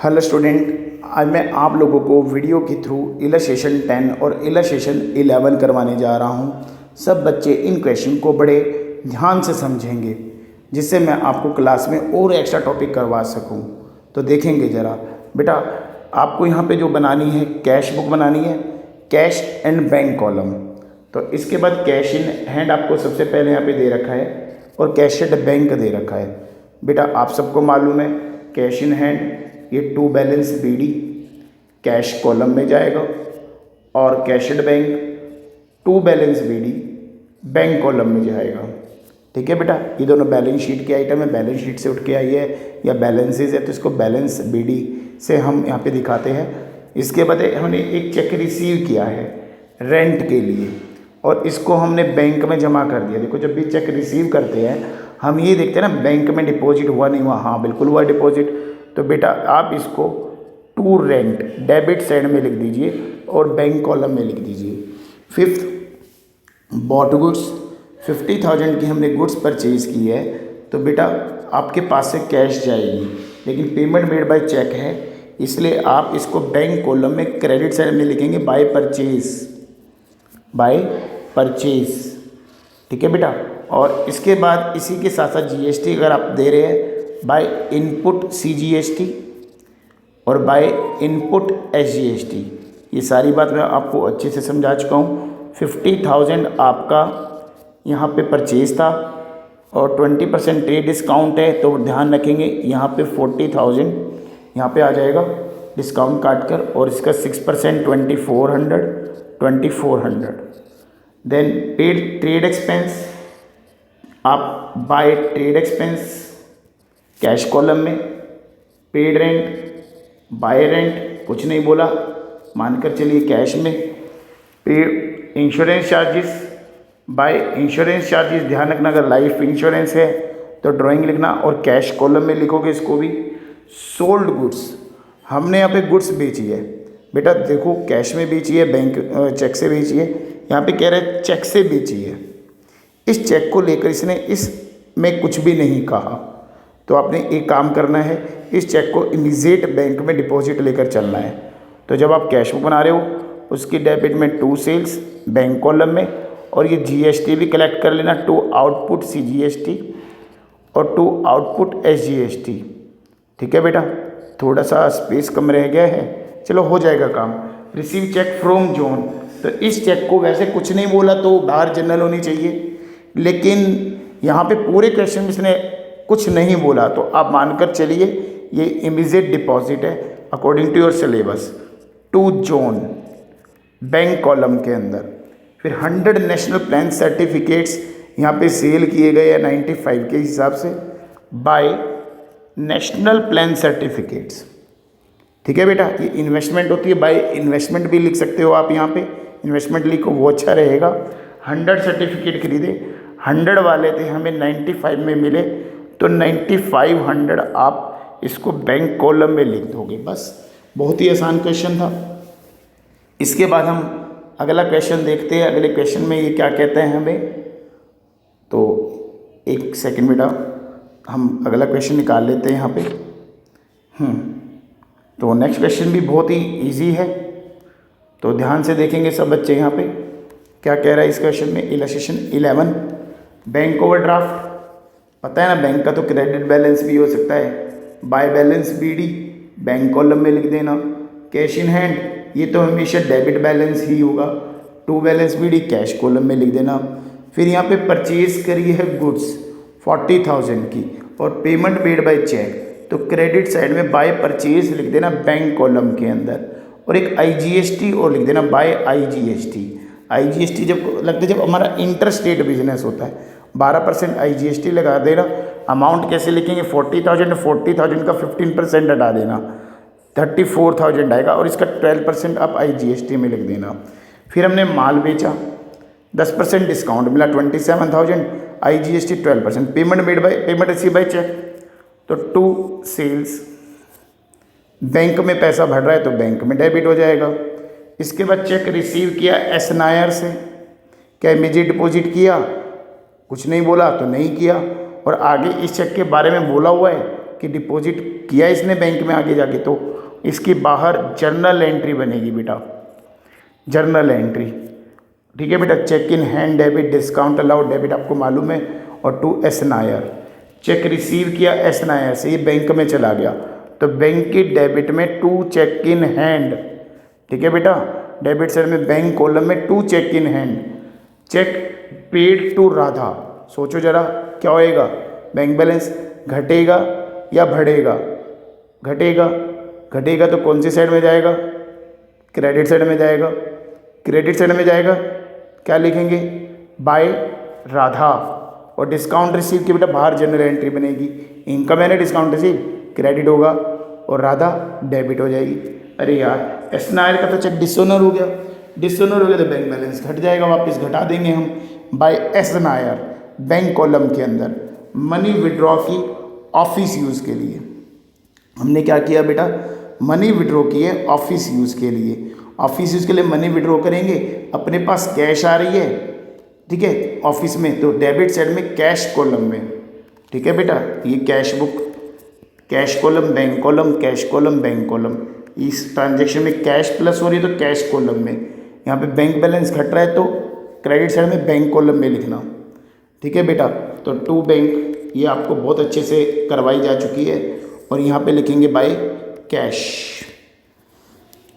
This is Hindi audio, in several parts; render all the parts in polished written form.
हेलो स्टूडेंट, आज मैं आप लोगों को वीडियो के थ्रू इलस्ट्रेशन 10 और इलस्ट्रेशन 11 करवाने जा रहा हूं। सब बच्चे इन क्वेश्चन को बड़े ध्यान से समझेंगे जिससे मैं आपको क्लास में और एक्स्ट्रा टॉपिक करवा सकूं। तो देखेंगे ज़रा बेटा, आपको यहां पे जो बनानी है कैश बुक बनानी है, कैश एंड बैंक कॉलम। तो इसके बाद कैश इन हैंड आपको सबसे पहले यहाँ पे दे रखा है और कैश एंड बैंक दे रखा है। बेटा आप सबको मालूम है कैश इन हैंड ये to balance BD cash column में जाएगा और cash and bank to balance BD bank column में जाएगा। ठीक है बेटा, ये दोनों बैलेंस शीट के आइटम है, बैलेंस शीट से उठ के आई है या बैलेंसेज है तो इसको बैलेंस बीडी से हम यहाँ पे दिखाते हैं। इसके बाद हमने एक चेक रिसीव किया है रेंट के लिए और इसको हमने बैंक में जमा कर दिया। देखो जब भी चेक रिसीव करते हैं हम ये देखते हैं ना बैंक में डिपॉजिट हुआ नहीं हुआ, हाँ बिल्कुल हुआ डिपॉजिट। तो बेटा आप इसको टू रेंट डेबिट साइड में लिख दीजिए और बैंक कॉलम में लिख दीजिए। फिफ्थ, बॉट गुड्स 50,000 की हमने गुड्स परचेज की है तो बेटा आपके पास से कैश जाएगी लेकिन पेमेंट मेड बाय चेक है, इसलिए आप इसको बैंक कॉलम में क्रेडिट साइड में लिखेंगे बाय परचेज। ठीक है बेटा, और इसके बाद इसी के साथ साथ जीएसटी अगर आप दे रहे हैं बाय इनपुट सीजीएसटी और बाय इनपुट एसजीएसटी, ये सारी बात मैं आपको अच्छे से समझा चुका हूँ। 50,000 आपका यहाँ पे परचेज था और 20% ट्रेड डिस्काउंट है तो ध्यान रखेंगे यहाँ पे 40,000 यहाँ पे आ जाएगा डिस्काउंट काट कर और इसका 6% 2400। देन पेड ट्रेड एक्सपेंस, आप by trade expense cash column में, पेड रेंट बाय रेंट कुछ नहीं बोला मानकर चलिए कैश में, paid insurance charges by insurance charges ध्यान रखना, अगर लाइफ इंश्योरेंस है तो ड्राइंग लिखना और कैश कॉलम में लिखोगे इसको भी। सोल्ड गुड्स, हमने यहाँ पे गुड्स बेची है बेटा, देखो कैश में बेची है, बैंक चेक से बेची है, यहाँ पे कह रहे हैं चेक से बेची है। इस चेक को लेकर इसने इसमें कुछ भी नहीं कहा तो आपने एक काम करना है, इस चेक को इमीडिएट बैंक में डिपॉजिट लेकर चलना है। तो जब आप कैश बुक बना रहे हो उसकी डेबिट में टू सेल्स बैंक कॉलम में और ये जीएसटी भी कलेक्ट कर लेना, टू आउटपुट सीजीएसटी और टू आउटपुट एसजीएसटी। ठीक है बेटा, थोड़ा सा स्पेस कम रह गया है, चलो हो जाएगा काम। रिसीव चेक फ्रॉम जॉन, तो इस चेक को वैसे कुछ नहीं बोला तो बाहर जनरल होनी चाहिए, लेकिन यहाँ पे पूरे क्वेश्चन में इसने कुछ नहीं बोला तो आप मानकर चलिए ये इमीडिएट डिपॉजिट है according to your syllabus to John bank column के अंदर। फिर 100 नेशनल प्लान सर्टिफिकेट्स यहाँ पे सेल किए गए हैं 95 के हिसाब से बाय नेशनल प्लान सर्टिफिकेट्स। ठीक है बेटा, ये इन्वेस्टमेंट होती है, बाय इन्वेस्टमेंट भी लिख सकते हो आप, यहाँ पे इन्वेस्टमेंट लिखो वो अच्छा रहेगा। 100 सर्टिफिकेट खरीदे, 100 वाले थे हमें 95 में मिले तो 9500 आप इसको बैंक कॉलम में लिख दोगे, बस बहुत ही आसान क्वेश्चन था। इसके बाद हम अगला क्वेश्चन देखते हैं, अगले क्वेश्चन में ये क्या कहते हैं हमें। तो एक सेकंड बेटा, हम अगला क्वेश्चन निकाल लेते हैं यहाँ पे। तो नेक्स्ट क्वेश्चन भी बहुत ही इजी है तो ध्यान से देखेंगे सब बच्चे। यहाँ पे क्या कह रहा है इस क्वेश्चन में, इलस्ट्रेशन 11 बैंक ओवरड्राफ्ट, पता है ना बैंक का तो क्रेडिट बैलेंस भी हो सकता है, by balance BD bank column में लिख देना। कैश इन हैंड ये तो हमेशा डेबिट बैलेंस ही होगा, to balance BD cash column में लिख देना। फिर यहाँ पे परचेज करी है गुड्स 40,000 की और पेमेंट मेड बाय चेक, तो क्रेडिट साइड में बाय परचेज लिख देना बैंक कॉलम के अंदर और एक आईजीएसटी और लिख देना बाय आईजीएसटी। आईजीएसटी जब लगता है जब हमारा इंटर स्टेट बिजनेस होता है 12% आईजीएसटी लगा देना। अमाउंट कैसे लिखेंगे, 40,000 का 15% हटा देना 34,000 आएगा और इसका 12% आप आईजीएसटी में लिख देना। फिर हमने माल बेचा 10% डिस्काउंट मिला 27,000, IGST 12%, payment receive by cheque तो टू सेल्स बैंक में पैसा भर रहा है तो बैंक में डेबिट हो जाएगा। इसके बाद चेक रिसीव किया एसनायर से, क्या इमीडिएट डिपॉजिट किया, कुछ नहीं बोला तो नहीं किया और आगे इस चेक के बारे में बोला हुआ है कि डिपॉजिट किया इसने बैंक में आगे जाके तो इसकी बाहर जर्नल एंट्री बनेगी बेटा, जर्नल एंट्री। ठीक है बेटा। Cheque in hand debit, discount allowed debit आपको मालूम है। और to S Nair, cheque receive किया एस नायर से, ये बैंक में चला गया, तो बैंक की डेबिट में टू चेक इन हैंड। ठीक है बेटा। डेबिट साइड में बैंक कॉलम में to cheque in hand, cheque paid to Radha. सोचो जरा क्या होएगा, बैंक बैलेंस घटेगा या बढ़ेगा? घटेगा। घटेगा तो कौन सी साइड में जाएगा? क्रेडिट साइड में जाएगा। क्रेडिट साइड में जाएगा, क्या लिखेंगे? बाय राधा। और डिस्काउंट रिसीव की बेटा बाहर जनरल एंट्री बनेगी, इनकम है ना, डिस्काउंट रिसीव क्रेडिट होगा और राधा डेबिट हो जाएगी। अरे यार एस नायर का तो चेक डिसऑनर हो गया, डिसऑनर हो गया तो बैंक बैलेंस घट जाएगा, वापस घटा देंगे हम। By S Nair bank column के अंदर मनी विड्रॉ की ऑफिस यूज़ के लिए हमने क्या किया बेटा? मनी विड्रॉ किए ऑफिस यूज़ के लिए। ऑफिस यूज़ के लिए मनी विड्रॉ करेंगे, अपने पास कैश आ रही है, ठीक है, ऑफिस में, तो डेबिट साइड में कैश कॉलम में। ठीक है बेटा। ये cash book, cash column bank column, cash column bank column. इस ट्रांजेक्शन में कैश प्लस हो रही है तो कैश कॉलम में, यहाँ पे बैंक बैलेंस घट रहा है तो क्रेडिट साइड में बैंक कॉलम में लिखना। ठीक है बेटा। तो टू बैंक ये आपको बहुत अच्छे से करवाई जा चुकी है, और यहाँ पे लिखेंगे बाय कैश।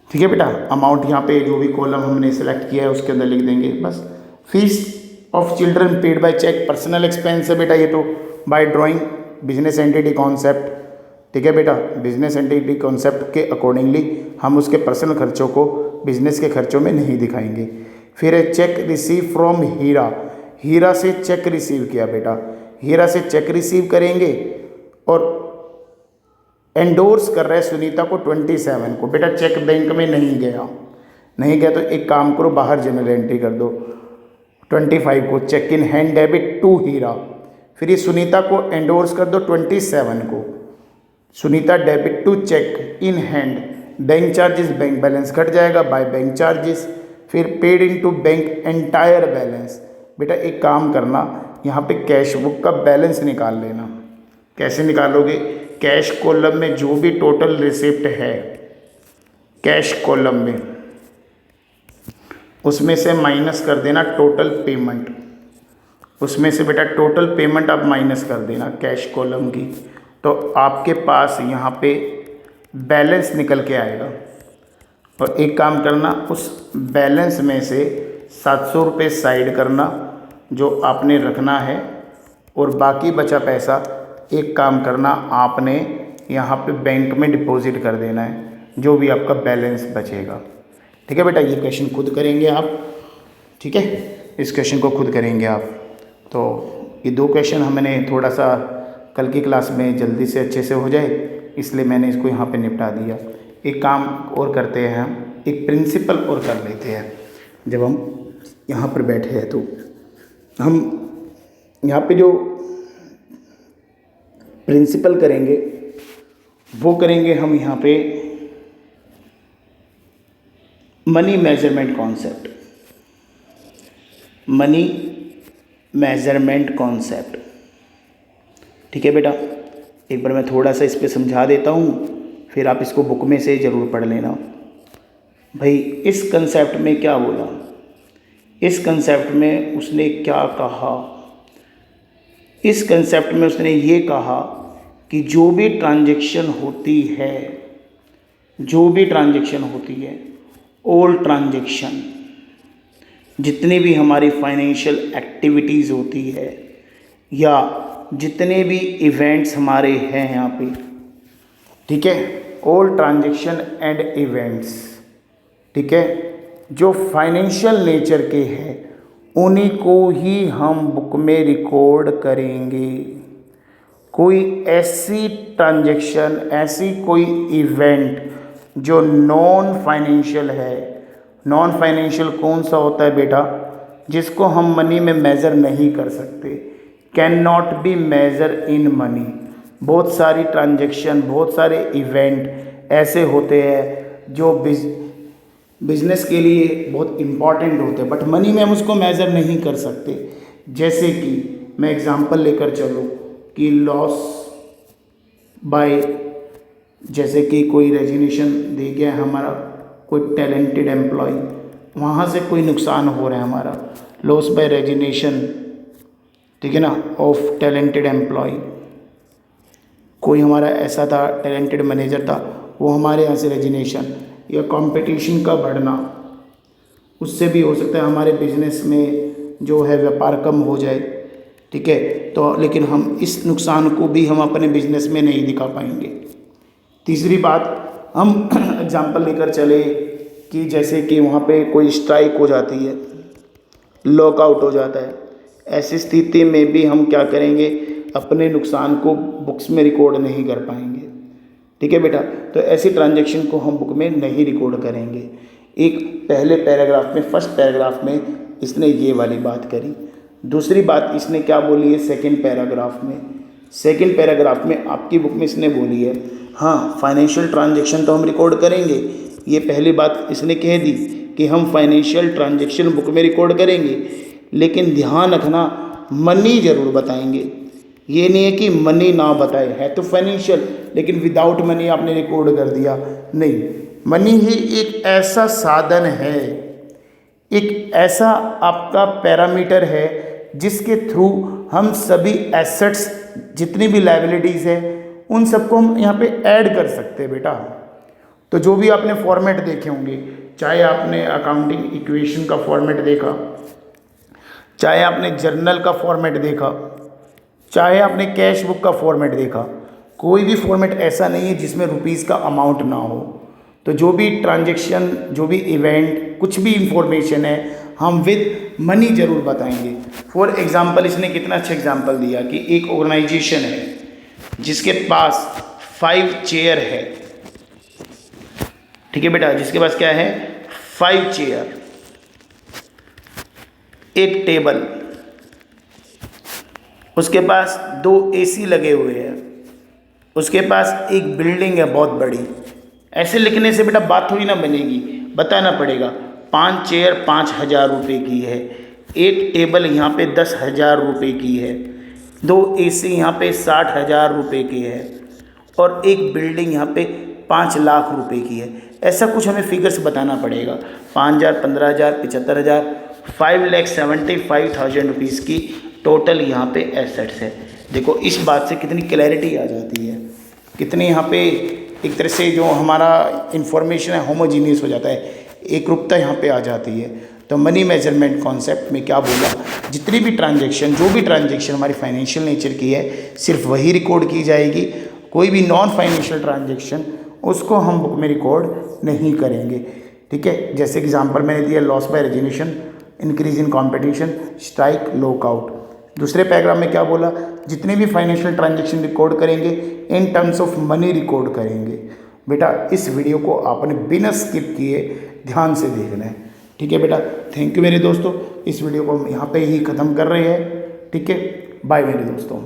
ठीक है बेटा। अमाउंट यहाँ पे जो भी कॉलम हमने सेलेक्ट किया है उसके अंदर लिख देंगे बस। Fees of children paid by cheque, personal expense है बेटा ये तो, by drawing business entity concept. ठीक है बेटा। बिजनेस एंटिटी कॉन्सेप्ट के अकॉर्डिंगली हम उसके पर्सनल खर्चों को बिजनेस के खर्चों में नहीं दिखाएंगे। फिर है चेक रिसीव फ्रॉम हीरा, हीरा से चेक रिसीव किया बेटा, हीरा से चेक रिसीव करेंगे और एंडोर्स कर रहे हैं सुनीता को 27 को। बेटा चेक बैंक में नहीं गया, नहीं गया तो एक काम करो, बाहर जनरल एंट्री कर दो 25 को, cheque in hand debit to Hira. फिर ये सुनीता को एंडोर्स कर दो 27 को, Sunita debit to cheque in hand, bank charges bank balance घट जाएगा बाय बैंक चार्जेस। फिर paid in to bank entire balance. बेटा एक काम करना, यहाँ पे कैश बुक का बैलेंस निकाल लेना। कैसे निकालोगे? कैश कॉलम में जो भी टोटल रिसिप्ट है कैश कॉलम में, उसमें से माइनस कर देना टोटल पेमेंट, उसमें से बेटा टोटल पेमेंट आप माइनस कर देना कैश कॉलम की, तो आपके पास यहाँ पे बैलेंस निकल के आएगा। और एक काम करना, उस बैलेंस में से 700 रुपये साइड करना जो आपने रखना है, और बाकी बचा पैसा एक काम करना, आपने यहाँ पे बैंक में डिपॉजिट कर देना है जो भी आपका बैलेंस बचेगा। ठीक है बेटा। ये क्वेश्चन खुद करेंगे आप, ठीक है, इस क्वेश्चन को खुद करेंगे आप। तो ये दो क्वेश्चन हमने थोड़ा सा कल की क्लास में जल्दी से अच्छे से हो जाए इसलिए मैंने इसको यहाँ पे निपटा दिया। एक काम और करते हैं हम, एक प्रिंसिपल और कर लेते हैं। जब हम यहाँ पर बैठे हैं तो हम यहाँ पे जो प्रिंसिपल करेंगे वो करेंगे हम यहाँ पे money measurement concept, money measurement concept. ठीक है बेटा। एक बार मैं थोड़ा सा इस पे समझा देता हूँ, फिर आप इसको बुक में से ज़रूर पढ़ लेना। भाई इस कंसेप्ट में क्या बोला, इस कंसेप्ट में उसने क्या कहा, इस कंसेप्ट में उसने ये कहा कि जो भी ट्रांजैक्शन होती है, जो भी ट्रांजैक्शन होती है, ऑल ट्रांजैक्शन, जितनी भी हमारी फाइनेंशियल एक्टिविटीज़ होती है या जितने भी इवेंट्स हमारे हैं यहाँ पे, ठीक है, ऑल ट्रांजैक्शन एंड इवेंट्स, ठीक है, जो फाइनेंशियल नेचर के हैं उन्हीं को ही हम बुक में रिकॉर्ड करेंगे। कोई ऐसी ट्रांजैक्शन, ऐसी कोई इवेंट जो नॉन फाइनेंशियल है, नॉन फाइनेंशियल कौन सा होता है बेटा, जिसको हम मनी में मेज़र नहीं कर सकते, can not be measure in money. बहुत सारी ट्रांजैक्शन, बहुत सारे इवेंट ऐसे होते हैं जो बिजनेस के लिए बहुत इम्पॉर्टेंट होते हैं, बट मनी में हम उसको मेज़र नहीं कर सकते। जैसे कि मैं एग्जांपल लेकर चलूँ कि लॉस बाय जैसे कि कोई रेजिग्नेशन दे गया है हमारा कोई टैलेंटेड एम्प्लॉय, वहाँ से कोई नुकसान हो रहा है हमारा, लॉस बाय रेजिग्नेशन, ठीक है ना, ऑफ टैलेंटेड एम्प्लॉय। कोई हमारा ऐसा था टैलेंटेड मैनेजर था, वो हमारे यहाँ से रेजिग्नेशन, या कंपटीशन का बढ़ना, उससे भी हो सकता है हमारे बिजनेस में जो है व्यापार कम हो जाए, ठीक है। तो लेकिन हम इस नुकसान को भी हम अपने बिजनेस में नहीं दिखा पाएंगे। तीसरी बात, हम एग्जांपल लेकर चले कि जैसे कि वहाँ पे कोई स्ट्राइक हो जाती है, लॉकआउट हो जाता है, ऐसी स्थिति में भी हम क्या करेंगे, अपने नुकसान को बुक्स में रिकॉर्ड नहीं कर पाएंगे, ठीक है बेटा। तो ऐसी ट्रांजैक्शन को हम बुक में नहीं रिकॉर्ड करेंगे। एक पहले पैराग्राफ में, फर्स्ट पैराग्राफ में इसने ये वाली बात करी। दूसरी बात इसने क्या बोली है सेकंड पैराग्राफ में, सेकंड पैराग्राफ में आपकी बुक में इसने बोली है, हाँ फाइनेंशियल ट्रांजैक्शन तो हम रिकॉर्ड करेंगे। ये पहली बात इसने कह दी कि हम फाइनेंशियल ट्रांजैक्शन बुक में रिकॉर्ड करेंगे, लेकिन ध्यान रखना मनी ज़रूर बताएंगे। ये नहीं है कि मनी ना बताए, है तो फाइनेंशियल लेकिन विदाउट मनी आपने रिकॉर्ड कर दिया, नहीं। मनी ही एक ऐसा साधन है, एक ऐसा आपका पैरामीटर है जिसके थ्रू हम सभी एसेट्स, जितनी भी लायबिलिटीज़ है, उन सबको हम यहाँ पे ऐड कर सकते हैं बेटा। तो जो भी आपने फॉर्मेट देखे होंगे, चाहे आपने अकाउंटिंग इक्वेशन का फॉर्मेट देखा, चाहे आपने जर्नल का फॉर्मेट देखा, चाहे आपने कैश बुक का फॉर्मेट देखा, कोई भी फॉर्मेट ऐसा नहीं है जिसमें रुपीज़ का अमाउंट ना हो। तो जो भी ट्रांजैक्शन, जो भी इवेंट, कुछ भी इंफॉर्मेशन है, हम विद मनी ज़रूर बताएंगे। फॉर एग्ज़ाम्पल इसने कितना अच्छा एग्जाम्पल दिया कि एक ऑर्गेनाइजेशन है जिसके पास 5 चेयर है, ठीक है बेटा, जिसके पास क्या है 5 चेयर, एक टेबल, उसके पास 2 एसी लगे हुए हैं, उसके पास एक बिल्डिंग है बहुत बड़ी। ऐसे लिखने से बेटा बात थोड़ी ना बनेगी, बताना पड़ेगा 5 चेयर 5,000 रुपये की है, एक टेबल यहाँ पे 10,000 रुपये की है, 2 एसी यहाँ पे 60,000 रुपये की है, और एक बिल्डिंग यहाँ पे 5 लाख रुपए की है। ऐसा कुछ हमें फिगर्स बताना पड़ेगा। 5,000, 15,000, 75,000, 5,75,000 रुपीज़ की टोटल यहाँ पे एसेट्स है। देखो इस बात से कितनी क्लैरिटी आ जाती है, कितनी यहाँ पे एक तरह से जो हमारा इन्फॉर्मेशन है होमोजीनियस हो जाता है, एक रूपता यहाँ पे आ जाती है। तो मनी मेजरमेंट कॉन्सेप्ट में क्या बोला, जितनी भी ट्रांजैक्शन, जो भी ट्रांजैक्शन हमारी फाइनेंशियल नेचर की है सिर्फ वही रिकॉर्ड की जाएगी। कोई भी नॉन फाइनेंशियल ट्रांजैक्शन उसको हम बुक में रिकॉर्ड नहीं करेंगे, ठीक है। जैसे एग्जांपल मैंने दिया, loss by resignation, increase in competition, strike, lockout. दूसरे पैराग्राफ में क्या बोला, जितने भी फाइनेंशियल ट्रांजैक्शन रिकॉर्ड करेंगे in terms of money record करेंगे। बेटा इस वीडियो को आपने बिना स्किप किए ध्यान से देखना है, ठीक है बेटा। थैंक यू मेरे दोस्तों, इस वीडियो को हम यहाँ पे ही ख़त्म कर रहे हैं, ठीक है। बाय मेरे दोस्तों।